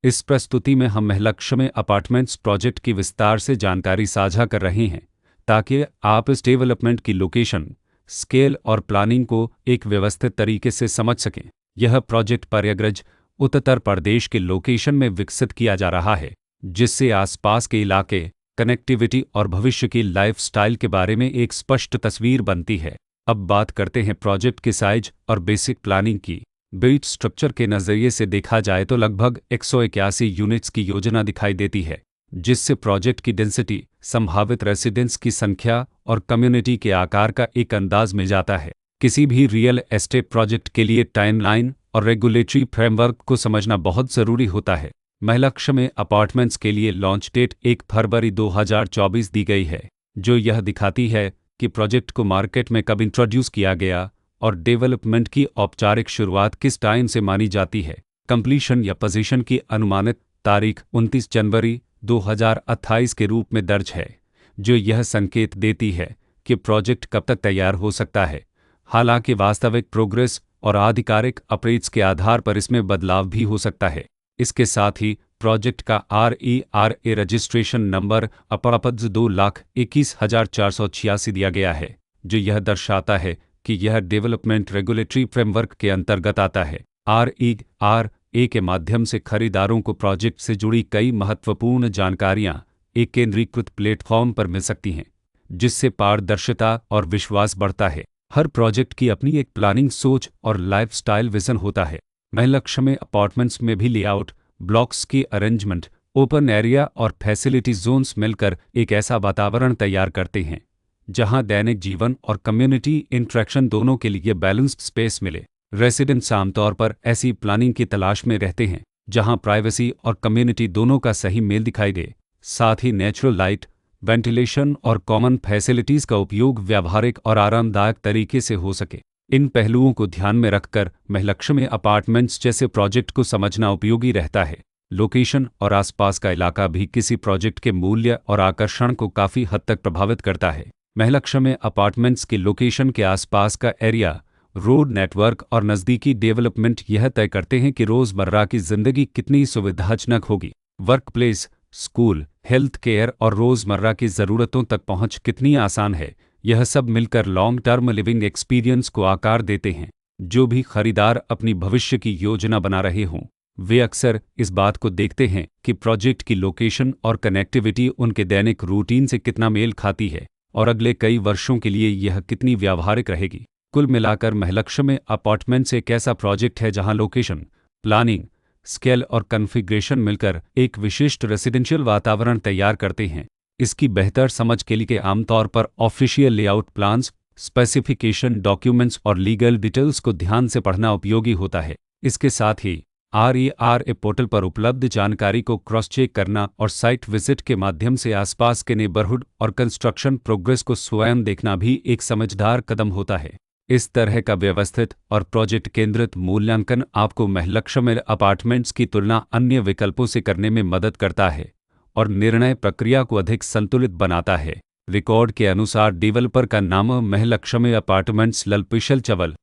इस प्रस्तुति में हम महलक्ष्मी अपार्टमेंट्स प्रोजेक्ट की विस्तार से जानकारी साझा कर रहे हैं ताकि आप इस डेवलपमेंट की लोकेशन, स्केल और प्लानिंग को एक व्यवस्थित तरीके से समझ सकें। यह प्रोजेक्ट प्रयागराज, उत्तर प्रदेश के लोकेशन में विकसित किया जा रहा है, जिससे आसपास के इलाके, कनेक्टिविटी और भविष्य की लाइफस्टाइल के बारे में एक स्पष्ट तस्वीर बनती है। अब बात करते हैं प्रोजेक्ट के साइज और बेसिक प्लानिंग की। बिल्ट स्ट्रक्चर के नज़रिए से देखा जाए तो लगभग 181 यूनिट्स की योजना दिखाई देती है, जिससे प्रोजेक्ट की डेंसिटी, संभावित रेसिडेंट्स की संख्या और कम्युनिटी के आकार का एक अंदाज मिल जाता है। किसी भी रियल एस्टेट प्रोजेक्ट के लिए टाइमलाइन और रेगुलेटरी फ्रेमवर्क को समझना बहुत ज़रूरी होता है। महलक्ष्मी अपार्टमेंट्स के लिए लॉन्च डेट 1 फरवरी 2024 दी गई है, जो यह दिखाती है कि प्रोजेक्ट को मार्केट में कब इंट्रोड्यूस किया गया और डेवलपमेंट की औपचारिक शुरुआत किस टाइम से मानी जाती है। कंप्लीशन या पोजीशन की अनुमानित तारीख 29 जनवरी 2028 के रूप में दर्ज है, जो यह संकेत देती है कि प्रोजेक्ट कब तक तैयार हो सकता है। हालांकि वास्तविक प्रोग्रेस और आधिकारिक अपडेट्स के आधार पर इसमें बदलाव भी हो सकता है। इसके साथ ही प्रोजेक्ट का RERA रजिस्ट्रेशन नंबर अपापज 2,21,486 दिया गया है, जो यह दर्शाता है कि यह डेवलपमेंट रेगुलेटरी फ्रेमवर्क के अंतर्गत आता है। RERA के माध्यम से खरीदारों को प्रोजेक्ट से जुड़ी कई महत्वपूर्ण जानकारियां एक केंद्रीकृत प्लेटफॉर्म पर मिल सकती हैं, जिससे पारदर्शिता और विश्वास बढ़ता है। हर प्रोजेक्ट की अपनी एक प्लानिंग सोच और लाइफस्टाइल विजन होता है। महलक्ष्मी अपार्टमेंट्स में भी लेआउट, ब्लॉक्स की अरेंजमेंट, ओपन एरिया और फैसिलिटी जोन्स मिलकर एक ऐसा वातावरण तैयार करते हैं जहां दैनिक जीवन और कम्युनिटी इंटरेक्शन दोनों के लिए बैलेंस्ड स्पेस मिले। रेसिडेंट्स आमतौर पर ऐसी प्लानिंग की तलाश में रहते हैं जहां प्राइवेसी और कम्युनिटी दोनों का सही मेल दिखाई दे। साथ ही नेचुरल लाइट, वेंटिलेशन और कॉमन फैसिलिटीज़ का उपयोग व्यावहारिक और आरामदायक तरीके से हो सके। इन पहलुओं को ध्यान में रखकर महलक्ष्मी अपार्टमेंट्स जैसे प्रोजेक्ट को समझना उपयोगी रहता है। लोकेशन और आसपास का इलाका भी किसी प्रोजेक्ट के मूल्य और आकर्षण को काफ़ी हद तक प्रभावित करता है। महलक्ष्मी अपार्टमेंट्स की लोकेशन के आसपास का एरिया, रोड नेटवर्क और नज़दीकी डेवलपमेंट यह तय करते हैं कि रोज़मर्रा की ज़िंदगी कितनी सुविधाजनक होगी। Work place, school, health care और रोज़मर्रा की ज़रूरतों तक पहुंच कितनी आसान है, यह सब मिलकर लॉन्ग टर्म लिविंग एक्सपीरियंस को आकार देते हैं। जो भी खरीदार अपनी भविष्य की योजना बना रहे हों, वे अक्सर इस बात को देखते हैं कि प्रोजेक्ट की लोकेशन और कनेक्टिविटी उनके दैनिक रूटीन से कितना मेल खाती है और अगले कई वर्षों के लिए यह कितनी व्यावहारिक रहेगी। कुल मिलाकर महलक्ष्मी अपार्टमेंट्स एक ऐसा प्रोजेक्ट है जहां लोकेशन, प्लानिंग, स्केल और कॉन्फ़िगरेशन मिलकर एक विशिष्ट रेसिडेंशियल वातावरण तैयार करते हैं। इसकी बेहतर समझ के लिए आमतौर पर official layout plans, specification documents और लीगल डिटेल्स को ध्यान से पढ़ना उपयोगी होता है। इसके साथ ही RERA पोर्टल पर उपलब्ध जानकारी को क्रॉस चेक करना और साइट विजिट के माध्यम से आसपास के नेबरहुड और कंस्ट्रक्शन प्रोग्रेस को स्वयं देखना भी एक समझदार कदम होता है। इस तरह का व्यवस्थित और प्रोजेक्ट केंद्रित मूल्यांकन आपको महलक्ष्मी अपार्टमेंट्स की तुलना अन्य विकल्पों से करने में मदद करता है और निर्णय प्रक्रिया को अधिक संतुलित बनाता है। रिकॉर्ड के अनुसार डेवलपर का नाम महलक्ष्मी अपार्टमेंट्स ललपिशल चवल